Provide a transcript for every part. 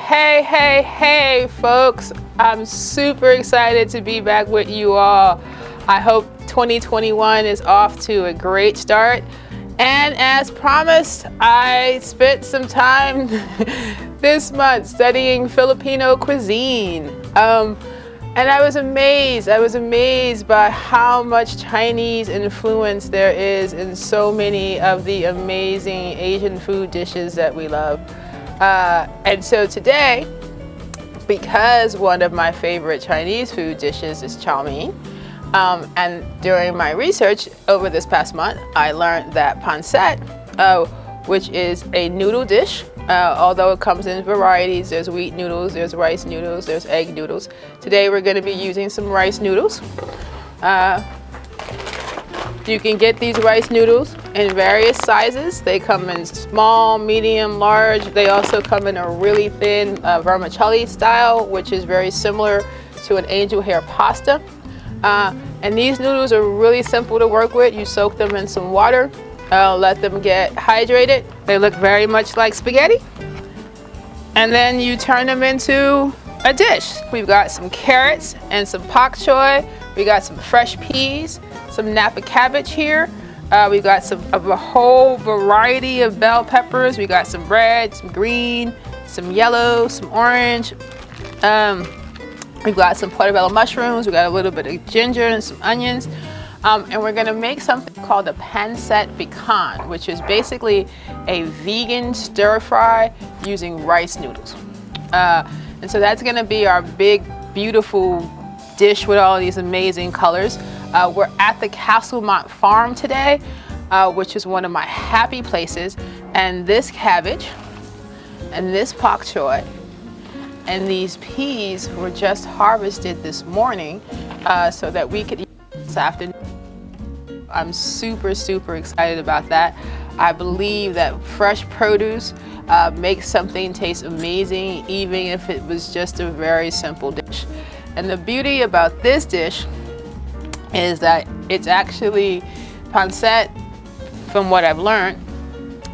Hey, folks. I'm super excited to be back with you all. I hope 2021 is off to a great start. And as promised, I spent some time this month studying Filipino cuisine. And I was amazed by how much Chinese influence there is in so many of the amazing Asian food dishes that we love. And so today, because one of my favorite Chinese food dishes is chow mein, and during my research over this past month, I learned that pancit, which is a noodle dish, although it comes in varieties. There's wheat noodles, there's rice noodles, there's egg noodles. Today we're going to be using some rice noodles. You can get these rice noodles in various sizes. They come in small, medium, large. They also come in a really thin vermicelli style, which is very similar to an angel hair pasta. And these noodles are really simple to work with. You soak them in some water, let them get hydrated. They look very much like spaghetti. And then you turn them into a dish. We've got some carrots and some pak choy. We got some fresh peas, some Napa cabbage here. We got a whole variety of bell peppers. We got some red, some green, some yellow, some orange. We've got some portobello mushrooms. We got a little bit of ginger and some onions. And we're gonna make something called a pancit pecan, which is basically a vegan stir fry using rice noodles. And so that's gonna be our big, beautiful dish with all these amazing colors. We're at the Castlemont Farm today, which is one of my happy places. And this cabbage and this pak choy and these peas were just harvested this morning so that we could eat this afternoon. I'm super excited about that. I believe that fresh produce makes something taste amazing, even if it was just a very simple dish. And the beauty about this dish is that it's actually, pancit, from what I've learned,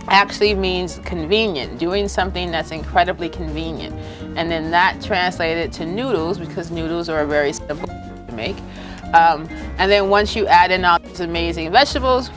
actually means convenient, doing something that's incredibly convenient. And then that translated to noodles, because noodles are very simple to make. And then once you add in all these amazing vegetables,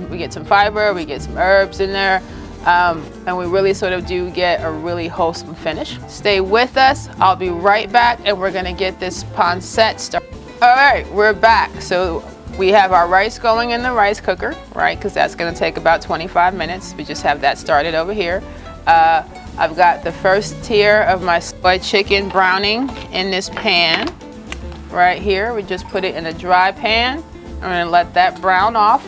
we get some fiber, we get some herbs in there, and we really sort of do get a really wholesome finish. Stay with us. I'll be right back, and we're gonna get this pancit started. All right, we're back. So we have our rice going in the rice cooker, right? Because that's gonna take about 25 minutes. We just have that started over here. I've got the first tier of my soy chicken browning in this pan right here. We just put it in a dry pan. I'm gonna let that brown off.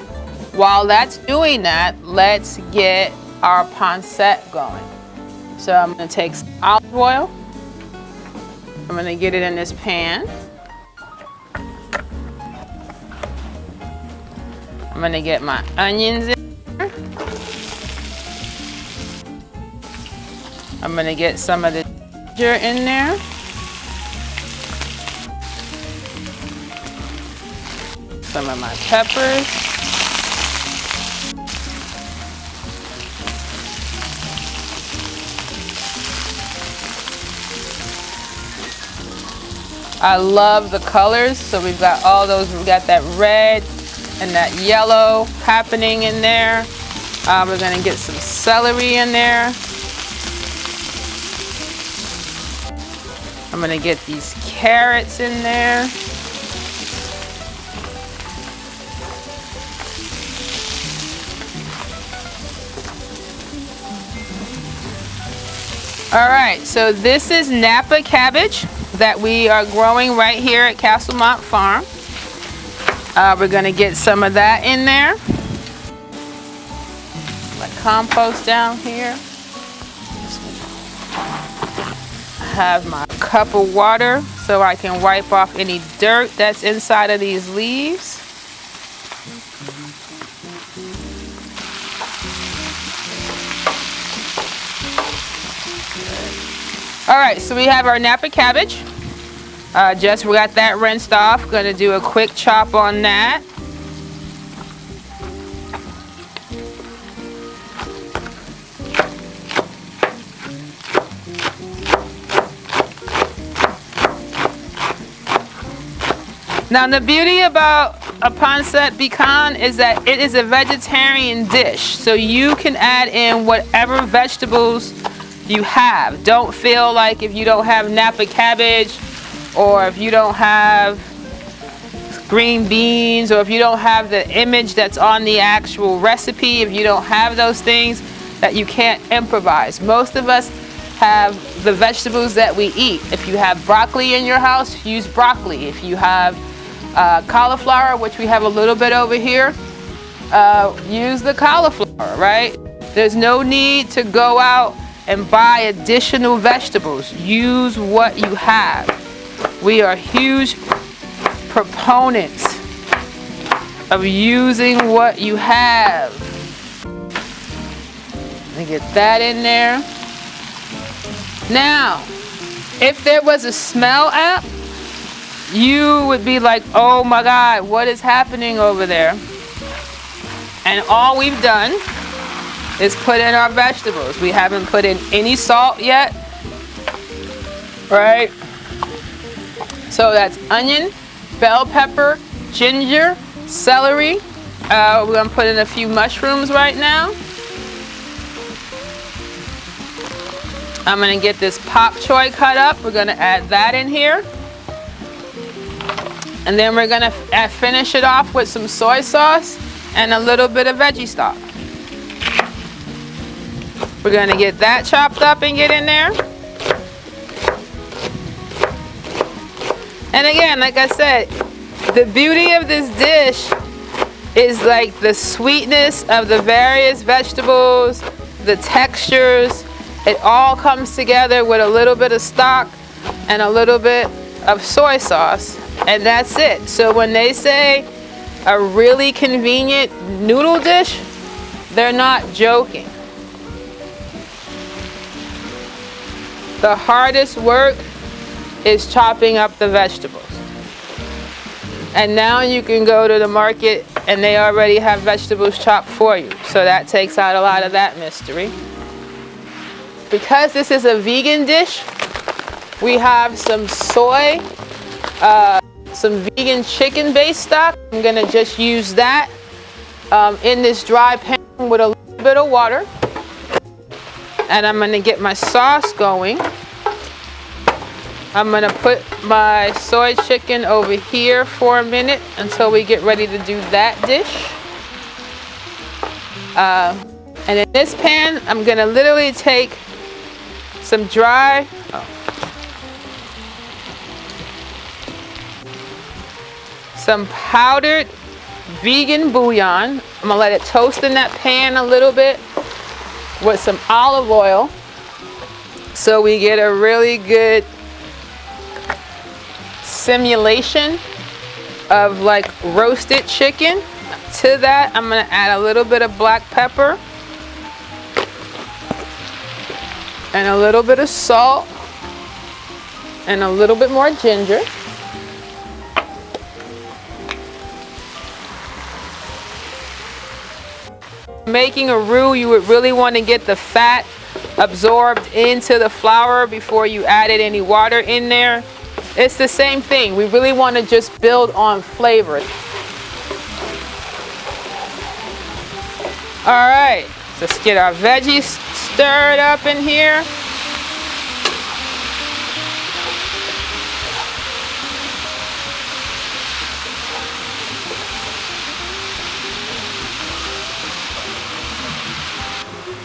While that's doing that, let's get our pancit going. So I'm gonna take some olive oil. I'm gonna get it in this pan. I'm gonna get my onions in there. I'm gonna get some of the ginger in there. Some of my peppers. I love the colors. So we've got all those, we've got that red and that yellow happening in there. We're gonna get some celery in there. I'm gonna get these carrots in there. All right, so this is Napa cabbage that we are growing right here at Castlemont Farm. We're gonna get some of that in there. My compost down here. I have my cup of water so I can wipe off any dirt that's inside of these leaves. All right, so we have our Napa cabbage. We got that rinsed off. Gonna do a quick chop on that. Now the beauty about a pancit pecan is that it is a vegetarian dish, so you can add in whatever vegetables you have. Don't feel like if you don't have Napa cabbage, or if you don't have green beans, or if you don't have the image that's on the actual recipe, if you don't have those things, that you can't improvise. Most of us have the vegetables that we eat. If you have broccoli in your house, use broccoli. If you have cauliflower, which we have a little bit over here, use the cauliflower, right? There's no need to go out and buy additional vegetables. Use what you have. We are huge proponents of using what you have. Let me get that in there. Now, if there was a smell app, you would be like, oh my God, what is happening over there? And all we've done is put in our vegetables. We haven't put in any salt yet, right? So that's onion, bell pepper, ginger, celery. We're gonna put in a few mushrooms right now. I'm gonna get this pak choy cut up. We're gonna add that in here. And then we're gonna finish it off with some soy sauce and a little bit of veggie stock. We're gonna get that chopped up and get in there. And again, like I said, the beauty of this dish is like the sweetness of the various vegetables, the textures. It all comes together with a little bit of stock and a little bit of soy sauce, and that's it. So when they say a really convenient noodle dish, they're not joking. The hardest work is chopping up the vegetables. And now you can go to the market and they already have vegetables chopped for you. So that takes out a lot of that mystery. Because this is a vegan dish, we have some soy, some vegan chicken based stock. I'm gonna just use that in this dry pan with a little bit of water. And I'm gonna get my sauce going. I'm gonna put my soy chicken over here for a minute until we get ready to do that dish. And in this pan, I'm gonna literally take some dry, some powdered vegan bouillon. I'm gonna let it toast in that pan a little bit with some olive oil so we get a really good simulation of like roasted chicken. To that, I'm gonna add a little bit of black pepper and a little bit of salt and a little bit more ginger. Making a roux, you would really want to get the fat absorbed into the flour before you added any water in there. It's the same thing. We really want to just build on flavor. All right, let's get our veggies stirred up in here.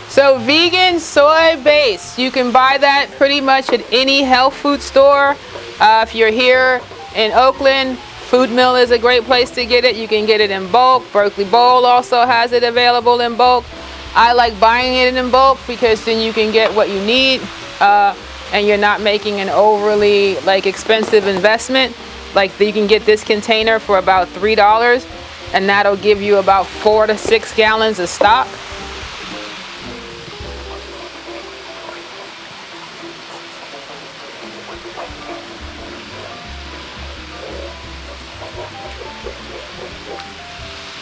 So vegan soy base, you can buy that pretty much at any health food store. If you're here in Oakland, Food Mill is a great place to get it. You can get it in bulk. Berkeley Bowl also has it available in bulk. I like buying it in bulk because then you can get what you need and you're not making an overly expensive investment. Like you can get this container for about $3 and that'll give you about 4 to 6 gallons of stock.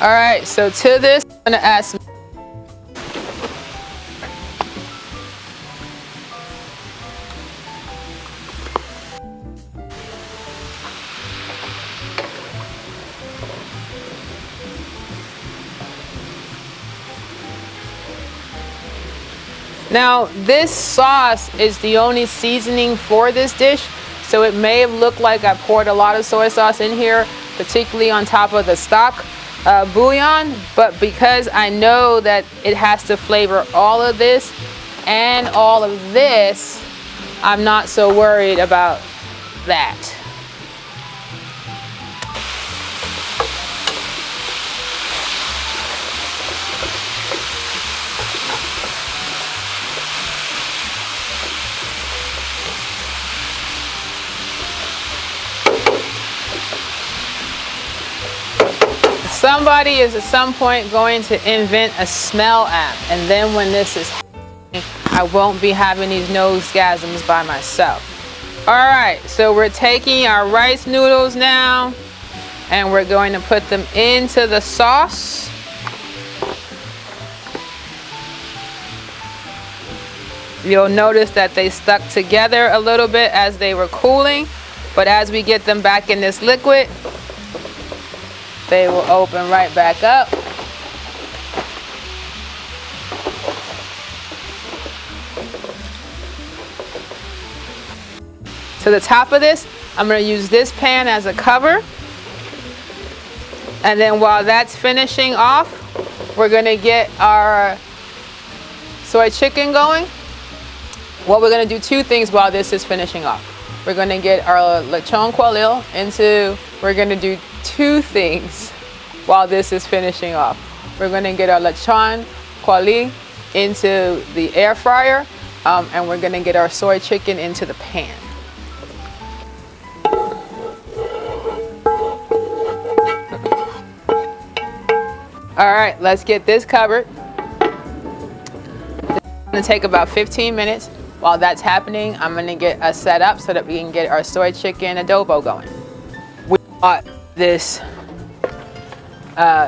All right, so to this, I'm gonna add some. Now, this sauce is the only seasoning for this dish, so it may have looked like I poured a lot of soy sauce in here, particularly on top of the stock bouillon, but because I know that it has to flavor all of this and all of this, I'm not so worried about that. Somebody is at some point going to invent a smell app, and then when this is happening, I won't be having these nosegasms by myself. All right, so we're taking our rice noodles now, and we're going to put them into the sauce. You'll notice that they stuck together a little bit as they were cooling, but as we get them back in this liquid, they will open right back up. To the top of this, I'm going to use this pan as a cover. And then while that's finishing off, we're going to get our soy chicken going. Well, we're going to do two things while this is finishing off. We're going to get our lechon kualil into, we're going to do two things while this is finishing off. We're going to get our lechon kualil into the air fryer, and we're going to get our soy chicken into the pan. All right, let's get this covered. It's going to take about 15 minutes. While that's happening, I'm going to get us set up so that we can get our soy chicken adobo going. We bought this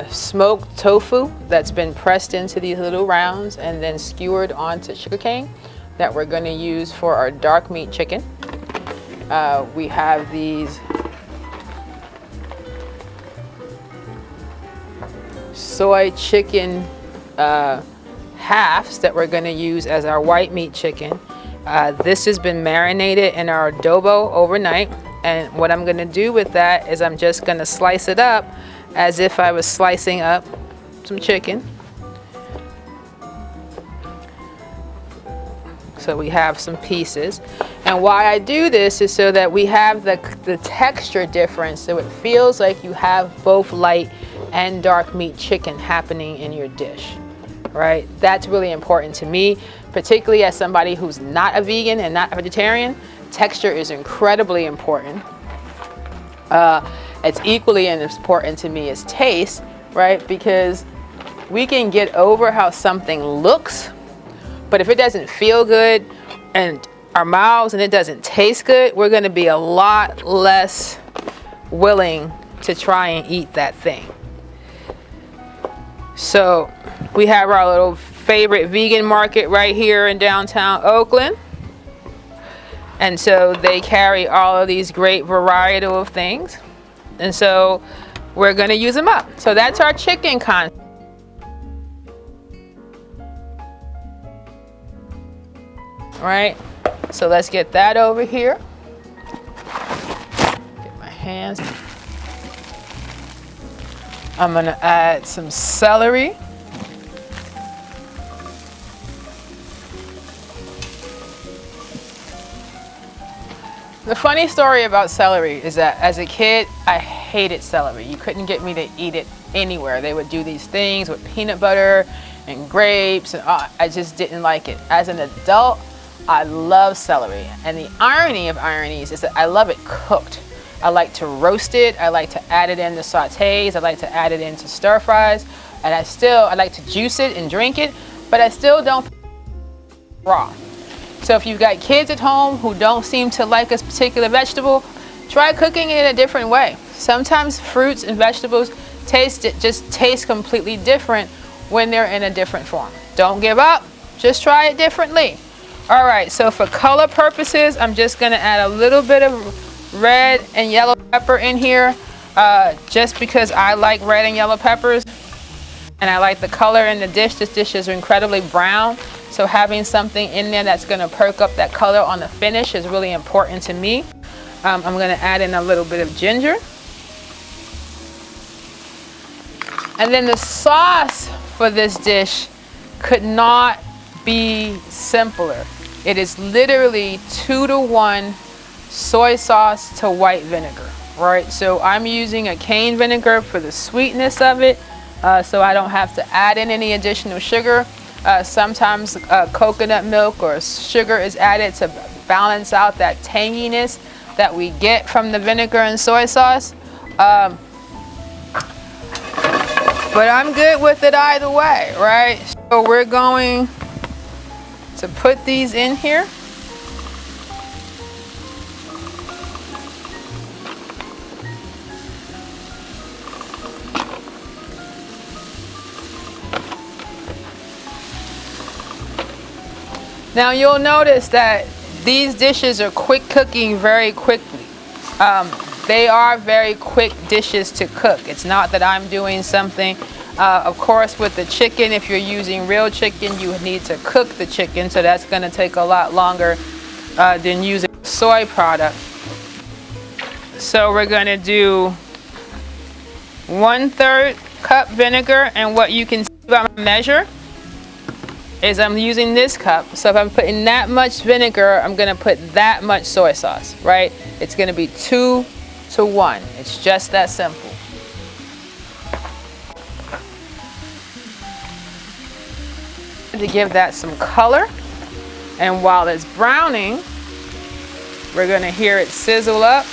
smoked tofu that's been pressed into these little rounds and then skewered onto sugarcane that we're going to use for our dark meat chicken. We have these soy chicken halves that we're going to use as our white meat chicken. This has been marinated in our adobo overnight, and what I'm going to do with that is I'm just going to slice it up as if I was slicing up some chicken. So we have some pieces, and why I do this is so that we have the texture difference, so it feels like you have both light and dark meat chicken happening in your dish, right? That's really important to me, particularly as somebody who's not a vegan and not a vegetarian. Texture is incredibly important. It's equally as important to me as taste, right? Because we can get over how something looks, but if it doesn't feel good and our mouths and it doesn't taste good, we're going to be a lot less willing to try and eat that thing. So we have our little favorite vegan market right here in downtown Oakland. And so they carry all of these great variety of things. And so we're going to use them up. So that's our chicken concept. All right, so let's get that over here. Get my hands. I'm going to add some celery. The funny story about celery is that as a kid, I hated celery. You couldn't get me to eat it anywhere. They would do these things with peanut butter and grapes, and I just didn't like it. As an adult, I love celery. And the irony of ironies is that I love it cooked. I like to roast it. I like to add it into sautés. I like to add it into stir fries. And I like to juice it and drink it, but I still don't raw. So if you've got kids at home who don't seem to like a particular vegetable, try cooking it in a different way. Sometimes fruits and vegetables just taste completely different when they're in a different form. Don't give up, just try it differently. All right, so for color purposes, I'm just gonna add a little bit of red and yellow pepper in here, just because I like red and yellow peppers and I like the color in the dish. This dish is incredibly brown, So having something in there that's gonna perk up that color on the finish is really important to me. I'm gonna add in a little bit of ginger. And then the sauce for this dish could not be simpler. It is literally 2-to-1 soy sauce to white vinegar, right? So I'm using a cane vinegar for the sweetness of it, so I don't have to add in any additional sugar. Sometimes coconut milk or sugar is added to balance out that tanginess that we get from the vinegar and soy sauce. But I'm good with it either way, right? So we're going to put these in here. Now you'll notice that these dishes are quick cooking very quickly. They are very quick dishes to cook. It's not that I'm doing something. Of course, with the chicken, if you're using real chicken, you need to cook the chicken, so that's going to take a lot longer than using soy product. So we're going to do 1/3 cup vinegar, and what you can see by my measure is I'm using this cup. So if I'm putting that much vinegar, I'm going to put that much soy sauce, right? It's going to be 2-to-1. It's just that simple. To give that some color, and while it's browning, we're going to hear it sizzle up.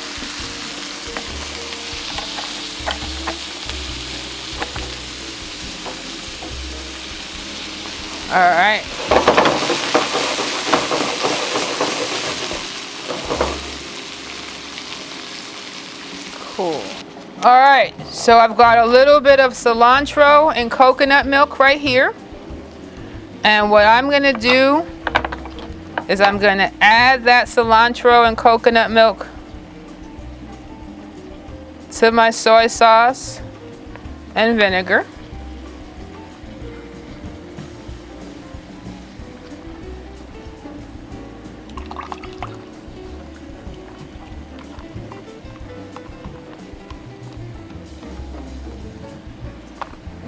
All right. Cool. All right, so I've got a little bit of cilantro and coconut milk right here. And what I'm gonna do is I'm gonna add that cilantro and coconut milk to my soy sauce and vinegar.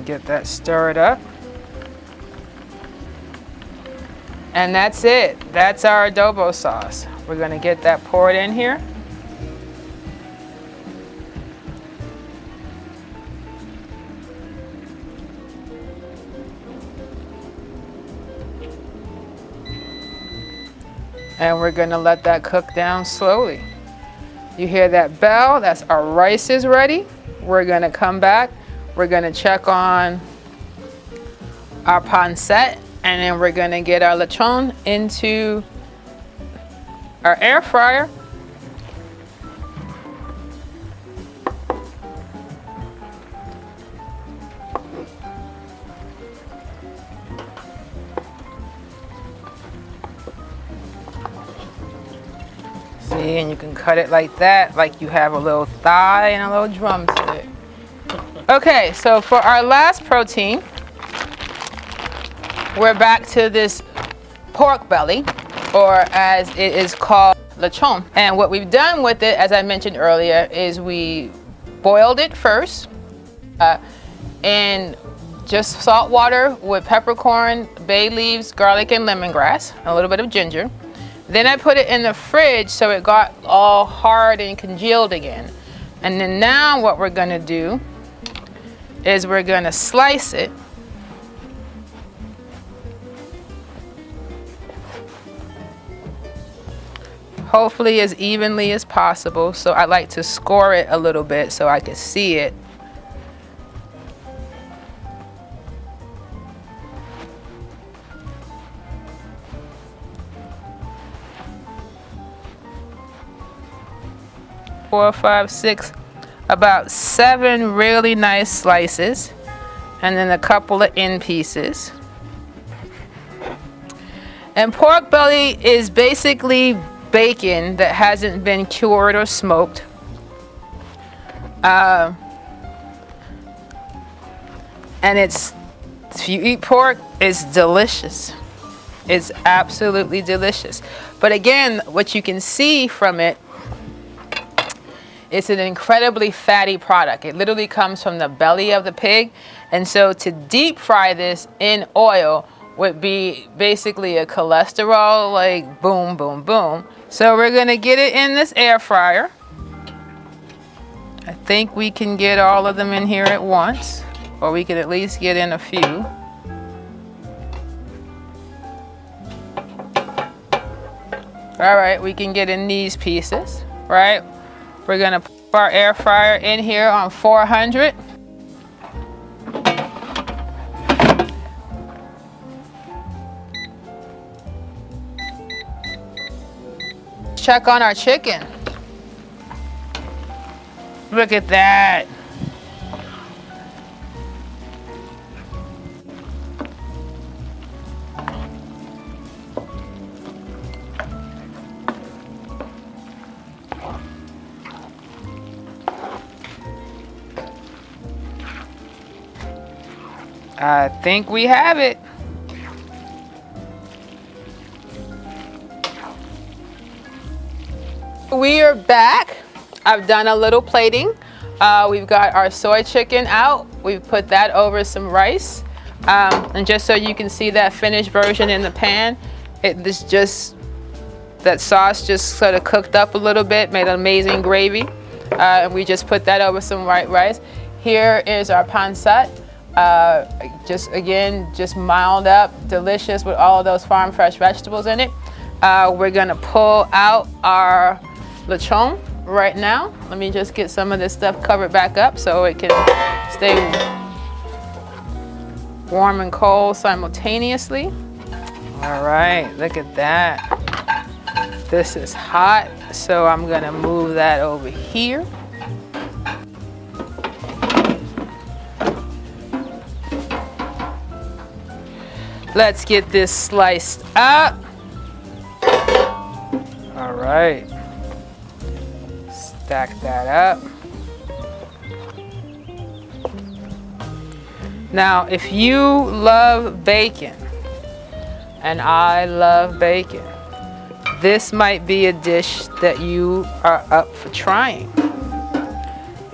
Get that stirred up. And that's it. That's our adobo sauce. We're going to get that poured in here. And we're going to let that cook down slowly. You hear that bell? That's our rice is ready. We're going to come back. We're going to check on our pancit, and then we're going to get our lechon into our air fryer. See, and you can cut it like that, like you have a little thigh and a little drumstick. Okay, so for our last protein, we're back to this pork belly, or as it is called, lechon. And what we've done with it, as I mentioned earlier, is we boiled it first in just salt water with peppercorn, bay leaves, garlic, and lemongrass, a little bit of ginger. Then I put it in the fridge so it got all hard and congealed again. And then now what we're gonna do is we're gonna slice it. Hopefully as evenly as possible. So I like to score it a little bit so I can see it. Four, five, six, about 7 really nice slices, and then a couple of end pieces. And pork belly is basically bacon that hasn't been cured or smoked. And it's, if you eat pork, it's delicious. It's absolutely delicious. But again, what you can see from it, it's an incredibly fatty product. It literally comes from the belly of the pig. And so to deep fry this in oil would be basically a cholesterol, like boom, boom, boom. So we're gonna get it in this air fryer. I think we can get all of them in here at once, or we can at least get in a few. All right, we can get in these pieces, right? We're gonna put our air fryer in here on 400. Check on our chicken. Look at that. I think we have it. We are back. I've done a little plating. We've got our soy chicken out. We've put that over some rice. And just so you can see that finished version in the pan, that sauce just sort of cooked up a little bit, made an amazing gravy. And we just put that over some white rice. Here is our pancit. Just mild up, delicious with all of those farm fresh vegetables in it. We're gonna pull out our lechon right now. Let me just get some of this stuff covered back up so it can stay warm and cold simultaneously. All right, look at that. This is hot, so I'm gonna move that over here. Let's get this sliced up. All right. Stack that up. Now, if you love bacon, and I love bacon, this might be a dish that you are up for trying.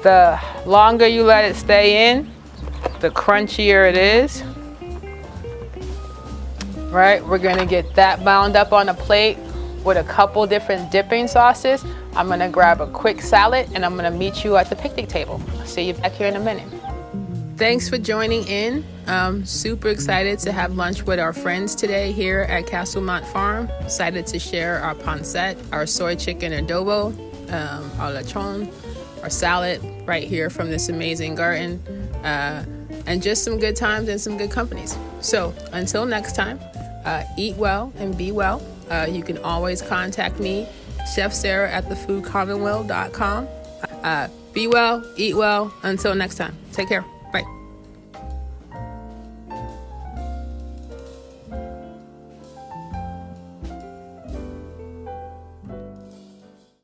The longer you let it stay in, the crunchier it is. Right, we're gonna get that bound up on a plate with a couple different dipping sauces. I'm gonna grab a quick salad and I'm gonna meet you at the picnic table. I'll see you back here in a minute. Thanks for joining in. Super excited to have lunch with our friends today here at Castlemont Farm. Excited to share our pancit, our soy chicken adobo, our lechon, our salad right here from this amazing garden, and just some good times and some good companies. So until next time, eat well and be well. You can always contact me, Chef Sarah at thefoodcommonwealth.com. Be well, eat well. Until next time, take care.